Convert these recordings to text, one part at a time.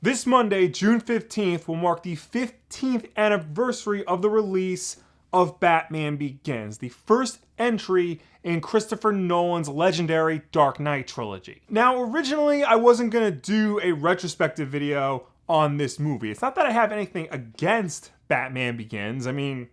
This Monday, June 15th, will mark the 15th anniversary of the release of Batman Begins, the first entry in Christopher Nolan's legendary Dark Knight trilogy. Now, originally, I wasn't gonna do a retrospective video on this movie. It's not that I have anything against Batman Begins. I mean,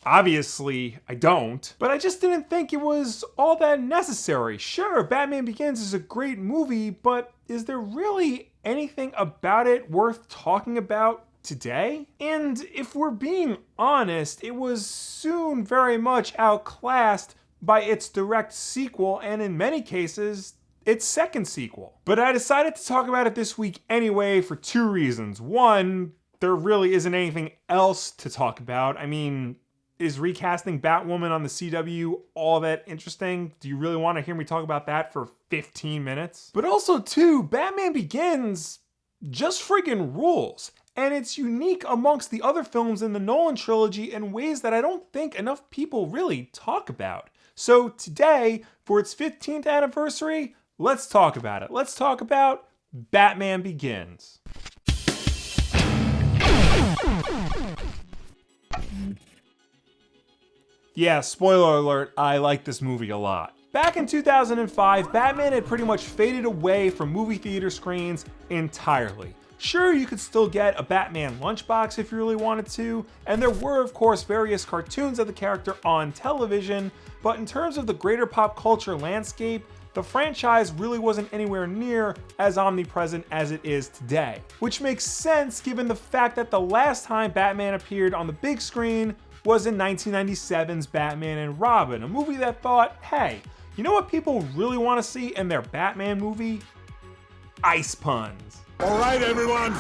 obviously I don't, but I just didn't think it was all that necessary. Sure, Batman Begins is a great movie, but is there really anything about it worth talking about today? And if we're being honest, it was soon very much outclassed by its direct sequel, and in many cases, its second sequel. But I decided to talk about it this week anyway for two reasons. One, there really isn't anything else to talk about. I mean, is recasting Batwoman on the CW all that interesting? Do you really want to hear me talk about that for 15 minutes? But also, too, Batman Begins just friggin' rules. And it's unique amongst the other films in the Nolan trilogy in ways that I don't think enough people really talk about. So today, for its 15th anniversary, let's talk about it. Let's talk about Batman Begins. Yeah, spoiler alert, I like this movie a lot. Back in 2005, Batman had pretty much faded away from movie theater screens entirely. Sure, you could still get a Batman lunchbox if you really wanted to, and there were of course various cartoons of the character on television, but in terms of the greater pop culture landscape, the franchise really wasn't anywhere near as omnipresent as it is today. Which makes sense given the fact that the last time Batman appeared on the big screen was in 1997's Batman and Robin, a movie that thought, hey, you know what people really want to see in their Batman movie? Ice puns. All right, everyone,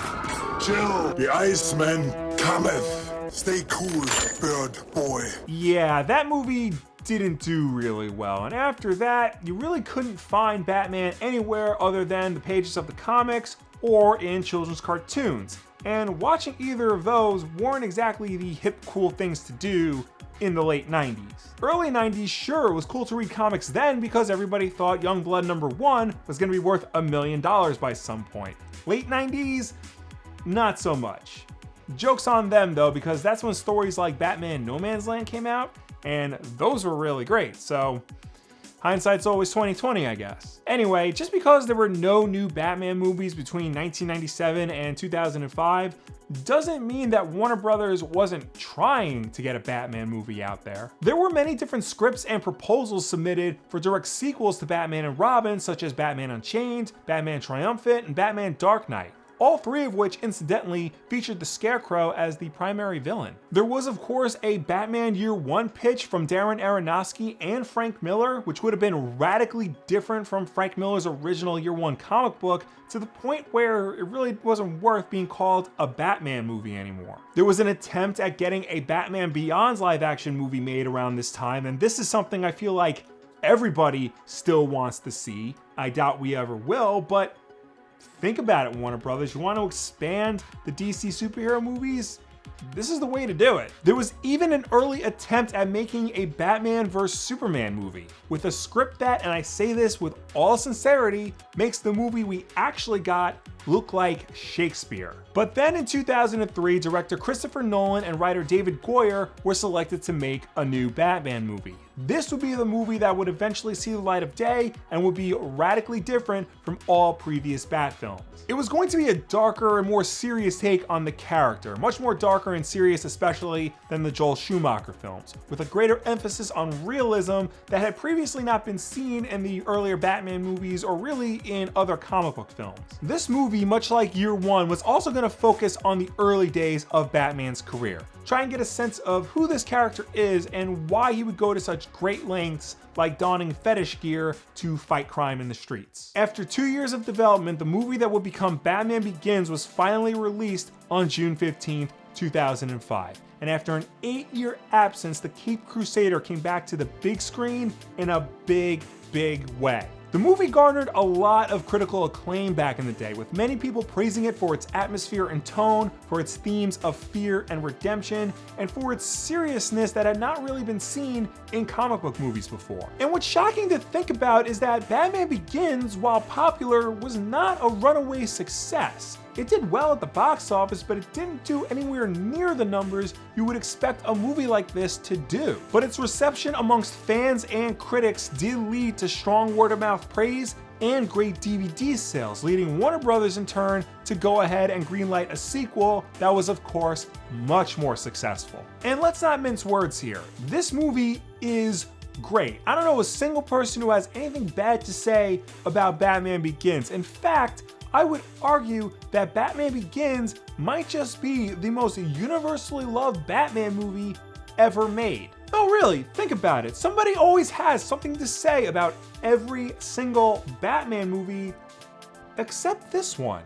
chill. The Iceman cometh. Stay cool, bird boy. Yeah, that movie didn't do really well, and after that, you really couldn't find Batman anywhere other than the pages of the comics or in children's cartoons. And watching either of those weren't exactly the hip, cool things to do in the late 90s. Early 90s, sure, it was cool to read comics then because everybody thought Youngblood #1 was gonna be worth $1 million by some point. Late 90s, not so much. Joke's on them though, because that's when stories like Batman No Man's Land came out, and those were really great, so hindsight's always 20/20, I guess. Anyway, just because there were no new Batman movies between 1997 and 2005 doesn't mean that Warner Brothers wasn't trying to get a Batman movie out there. There were many different scripts and proposals submitted for direct sequels to Batman and Robin, such as Batman Unchained, Batman Triumphant, and Batman Dark Knight. All three of which, incidentally, featured the Scarecrow as the primary villain. There was, of course, a Batman Year One pitch from Darren Aronofsky and Frank Miller, which would have been radically different from Frank Miller's original Year One comic book, to the point where it really wasn't worth being called a Batman movie anymore. There was an attempt at getting a Batman Beyond's live-action movie made around this time, and this is something I feel like everybody still wants to see. I doubt we ever will, but think about it, Warner Brothers. You want to expand the DC superhero movies? This is the way to do it. There was even an early attempt at making a Batman vs Superman movie, with a script that, and I say this with all sincerity, makes the movie we actually got look like Shakespeare. But then in 2003, director Christopher Nolan and writer David Goyer were selected to make a new Batman movie. This would be the movie that would eventually see the light of day and would be radically different from all previous Bat films. It was going to be a darker and more serious take on the character, much more darker and serious especially than the Joel Schumacher films, with a greater emphasis on realism that had previously not been seen in the earlier Batman movies or really in other comic book films. This movie, much like Year One, was also going to focus on the early days of Batman's career. Try and get a sense of who this character is and why he would go to such great lengths like donning fetish gear to fight crime in the streets. After 2 years of development, the movie that would become Batman Begins was finally released on June 15th, 2005. And after an 8-year absence, the Caped Crusader came back to the big screen in a big way. The movie garnered a lot of critical acclaim back in the day, with many people praising it for its atmosphere and tone, for its themes of fear and redemption, and for its seriousness that had not really been seen in comic book movies before. And what's shocking to think about is that Batman Begins, while popular, was not a runaway success. It did well at the box office, but it didn't do anywhere near the numbers you would expect a movie like this to do. But its reception amongst fans and critics did lead to strong word-of-mouth praise and great DVD sales, leading Warner Brothers in turn to go ahead and greenlight a sequel that was, of course, much more successful. And let's not mince words here. This movie is great. I don't know a single person who has anything bad to say about Batman Begins. In fact, I would argue that Batman Begins might just be the most universally loved Batman movie ever made. No, really, think about it. Somebody always has something to say about every single Batman movie except this one.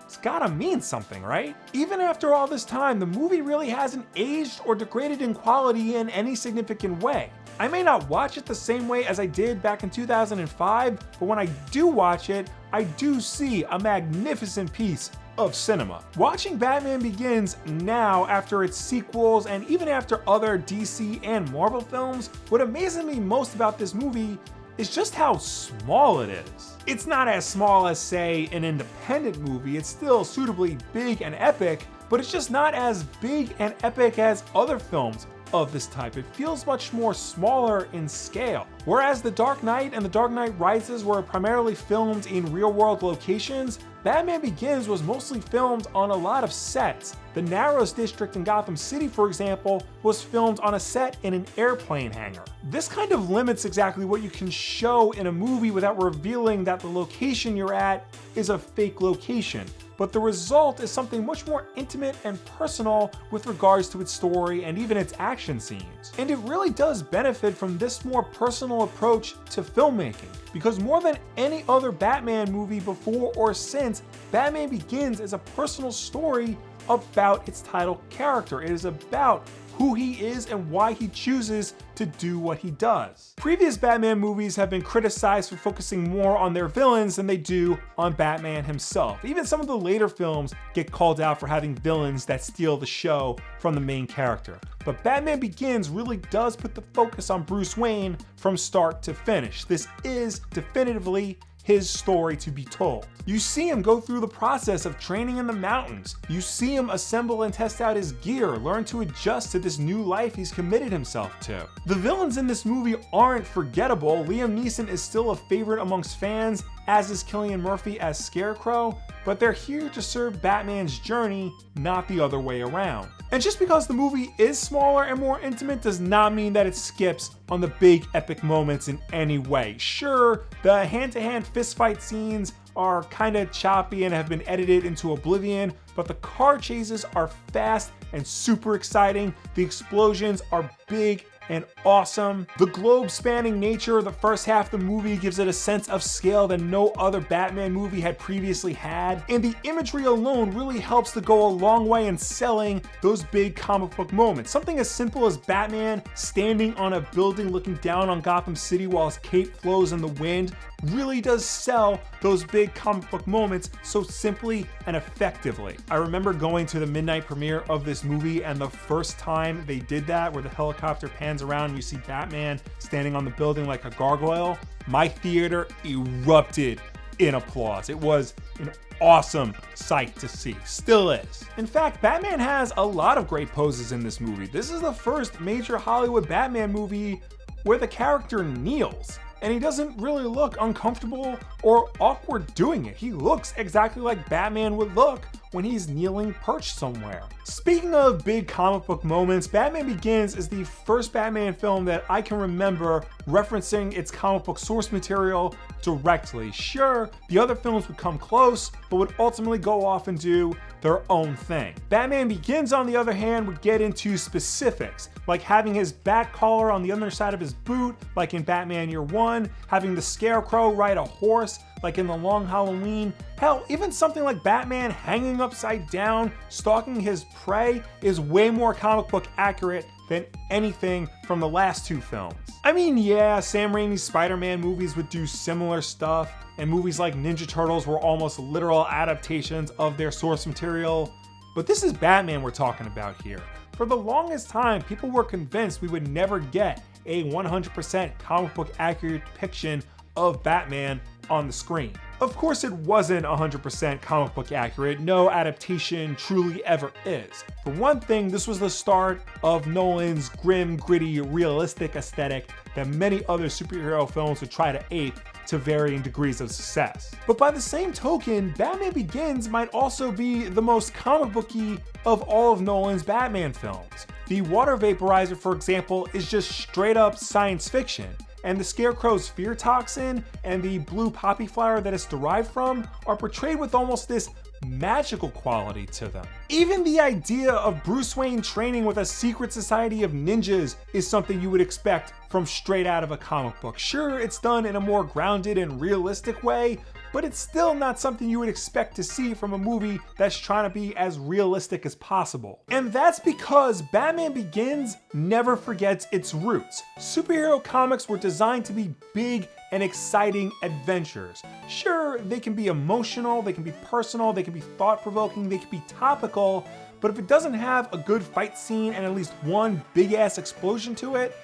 It's gotta mean something, right? Even after all this time, the movie really hasn't aged or degraded in quality in any significant way. I may not watch it the same way as I did back in 2005, but when I do watch it, I do see a magnificent piece of cinema. Watching Batman Begins now after its sequels and even after other DC and Marvel films, what amazes me most about this movie is just how small it is. It's not as small as, say, an independent movie. It's still suitably big and epic, but it's just not as big and epic as other films of this type. It feels much more smaller in scale. Whereas The Dark Knight and The Dark Knight Rises were primarily filmed in real-world locations, Batman Begins was mostly filmed on a lot of sets. The Narrows district in Gotham City, for example, was filmed on a set in an airplane hangar. This kind of limits exactly what you can show in a movie without revealing that the location you're at is a fake location. But the result is something much more intimate and personal with regards to its story and even its action scenes. And it really does benefit from this more personal approach to filmmaking, because more than any other Batman movie before or since, Batman Begins is a personal story about its title character. It is about who he is and why he chooses to do what he does. Previous Batman movies have been criticized for focusing more on their villains than they do on Batman himself. Even some of the later films get called out for having villains that steal the show from the main character. But Batman Begins really does put the focus on Bruce Wayne from start to finish. This is definitively his story to be told. You see him go through the process of training in the mountains. You see him assemble and test out his gear, learn to adjust to this new life he's committed himself to. The villains in this movie aren't forgettable. Liam Neeson is still a favorite amongst fans, as is Cillian Murphy as Scarecrow, but they're here to serve Batman's journey, not the other way around. And just because the movie is smaller and more intimate does not mean that it skips on the big epic moments in any way. Sure, the hand-to-hand fistfight scenes are kinda choppy and have been edited into oblivion, but the car chases are fast and super exciting. The explosions are big and awesome. The globe-spanning nature of the first half of the movie gives it a sense of scale that no other Batman movie had previously had, and the imagery alone really helps to go a long way in selling those big comic book moments. Something as simple as Batman standing on a building looking down on Gotham City while his cape flows in the wind really does sell those big comic book moments so simply and effectively. I remember going to the midnight premiere of this movie, and the first time they did that, where the helicopter pans around and you see Batman standing on the building like a gargoyle, my theater erupted in applause. It was an awesome sight to see. Still is. In fact, Batman has a lot of great poses in this movie. This is the first major Hollywood Batman movie where the character kneels, and he doesn't really look uncomfortable or awkward doing it. He looks exactly like Batman would look when he's kneeling perched somewhere. Speaking of big comic book moments, Batman Begins is the first Batman film that I can remember referencing its comic book source material directly. Sure, the other films would come close, but would ultimately go off and do their own thing. Batman Begins, on the other hand, would get into specifics, like having his bat collar on the underside of his boot, like in Batman Year One, having the Scarecrow ride a horse, like in The Long Halloween. Hell, even something like Batman hanging upside down, stalking his prey, is way more comic book accurate than anything from the last two films. I mean, yeah, Sam Raimi's Spider-Man movies would do similar stuff, and movies like Ninja Turtles were almost literal adaptations of their source material, but this is Batman we're talking about here. For the longest time, people were convinced we would never get a 100% comic book accurate depiction of Batman on the screen. Of course, it wasn't 100% comic book accurate. No adaptation truly ever is. For one thing, this was the start of Nolan's grim, gritty, realistic aesthetic that many other superhero films would try to ape to varying degrees of success. But by the same token, Batman Begins might also be the most comic booky of all of Nolan's Batman films. The water vaporizer, for example, is just straight up science fiction, and the Scarecrow's fear toxin and the blue poppy flower that it's derived from are portrayed with almost this magical quality to them. Even the idea of Bruce Wayne training with a secret society of ninjas is something you would expect from straight out of a comic book. Sure, it's done in a more grounded and realistic way, but it's still not something you would expect to see from a movie that's trying to be as realistic as possible. And that's because Batman Begins never forgets its roots. Superhero comics were designed to be big and exciting adventures. Sure, they can be emotional, they can be personal, they can be thought-provoking, they can be topical, but if it doesn't have a good fight scene and at least one big-ass explosion to it,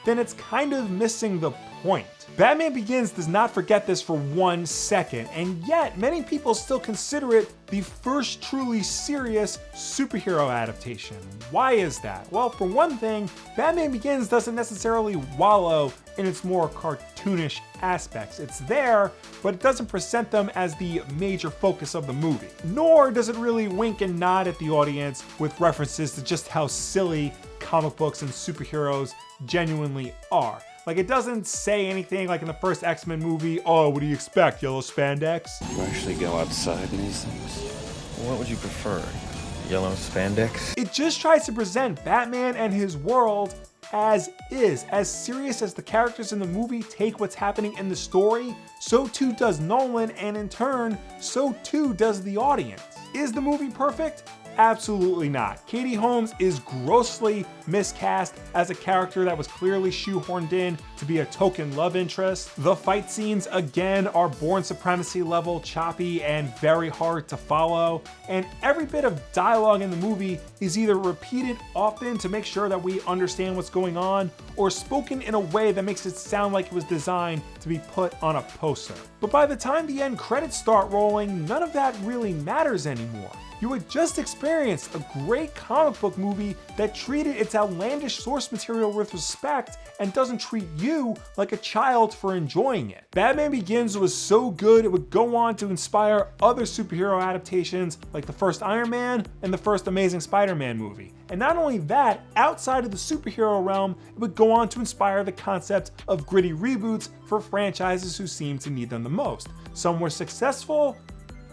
then it's kind of missing the point. Batman Begins does not forget this for 1 second, and yet many people still consider it the first truly serious superhero adaptation. Why is that? Well, for one thing, Batman Begins doesn't necessarily wallow in its more cartoonish aspects. It's there, but it doesn't present them as the major focus of the movie. Nor does it really wink and nod at the audience with references to just how silly comic books and superheroes genuinely are. Like, it doesn't say anything like in the first X-Men movie, oh, what do you expect, yellow spandex? You actually go outside in these things? What would you prefer, yellow spandex? It just tries to present Batman and his world as is. As serious as the characters in the movie take what's happening in the story, so too does Nolan, and in turn, so too does the audience. Is the movie perfect? Absolutely not. Katie Holmes is grossly miscast as a character that was clearly shoehorned in to be a token love interest. The fight scenes, again, are Bourne Supremacy level choppy and very hard to follow. And every bit of dialogue in the movie is either repeated often to make sure that we understand what's going on, or spoken in a way that makes it sound like it was designed to be put on a poster. But by the time the end credits start rolling, none of that really matters anymore. You had just experienced a great comic book movie that treated its outlandish source material with respect and doesn't treat you like a child for enjoying it. Batman Begins was so good it would go on to inspire other superhero adaptations like the first Iron Man and the first Amazing Spider-Man movie. And not only that, outside of the superhero realm, it would go on to inspire the concept of gritty reboots for franchises who seem to need them the most. Some were successful,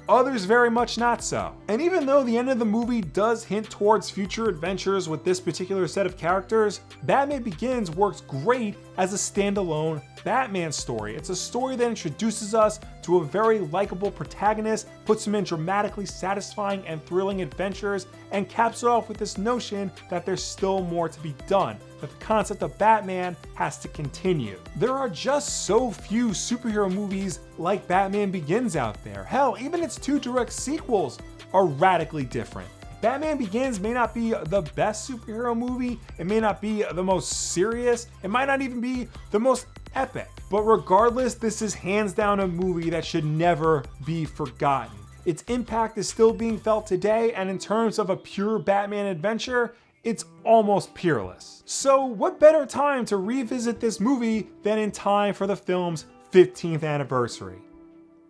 others very much not so. And even though the end of the movie does hint towards future adventures with this particular set of characters, Batman Begins works great as a standalone Batman story. It's a story that introduces us to a very likable protagonist, puts him in dramatically satisfying and thrilling adventures, and caps it off with this notion that there's still more to be done, that the concept of Batman has to continue. There are just so few superhero movies like Batman Begins out there. Hell, even its 2 direct sequels are radically different. Batman Begins may not be the best superhero movie, it may not be the most serious, it might not even be the most epic. But regardless, this is hands down a movie that should never be forgotten. Its impact is still being felt today, and in terms of a pure Batman adventure, it's almost peerless. So what better time to revisit this movie than in time for the film's 15th anniversary?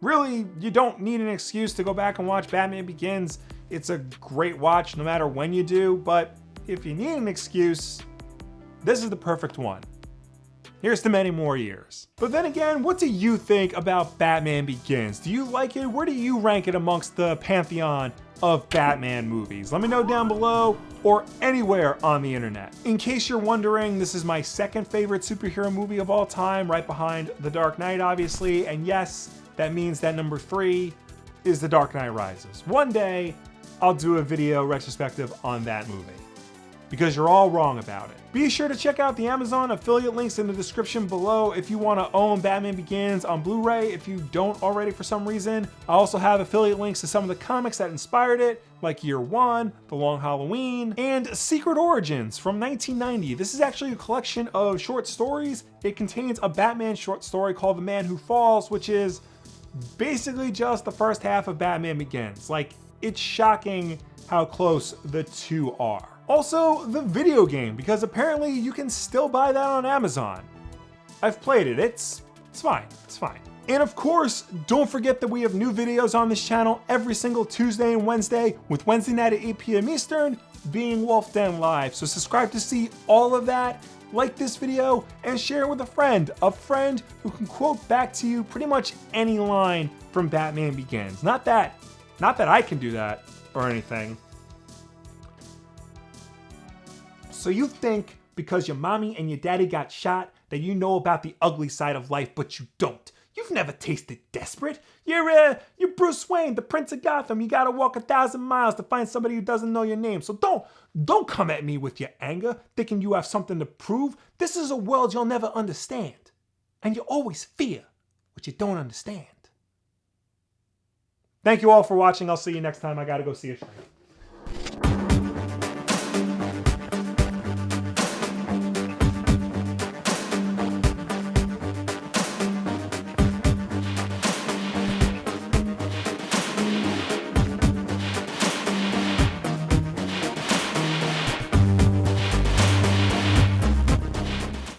Really, you don't need an excuse to go back and watch Batman Begins. It's a great watch no matter when you do, but if you need an excuse, this is the perfect one. Here's to many more years. But then again, what do you think about Batman Begins? Do you like it? Where do you rank it amongst the pantheon of Batman movies? Let me know down below or anywhere on the internet. In case you're wondering, this is my second favorite superhero movie of all time, right behind The Dark Knight, obviously. And yes, that means that number 3 is The Dark Knight Rises. One day, I'll do a video retrospective on that movie, because you're all wrong about it. Be sure to check out the Amazon affiliate links in the description below if you want to own Batman Begins on Blu-ray if you don't already for some reason. I also have affiliate links to some of the comics that inspired it, like Year One, The Long Halloween, and Secret Origins from 1990. This is actually a collection of short stories. It contains a Batman short story called The Man Who Falls, which is basically just the first half of Batman Begins. Like, it's shocking how close the two are. Also, the video game, because apparently you can still buy that on Amazon. I've played it, it's fine, it's fine. And of course, don't forget that we have new videos on this channel every single Tuesday and Wednesday, with Wednesday night at 8 p.m. Eastern being Wulff Den Live. So subscribe to see all of that, like this video, and share it with a friend who can quote back to you pretty much any line from Batman Begins. Not that I can do that or anything. So you think because your mommy and your daddy got shot that you know about the ugly side of life, but you don't. You've never tasted desperate. You're Bruce Wayne, the Prince of Gotham. You gotta walk 1,000 miles to find somebody who doesn't know your name. So don't come at me with your anger, thinking you have something to prove. This is a world you'll never understand. And you always fear what you don't understand. Thank you all for watching. I'll see you next time. I gotta go see a shrink.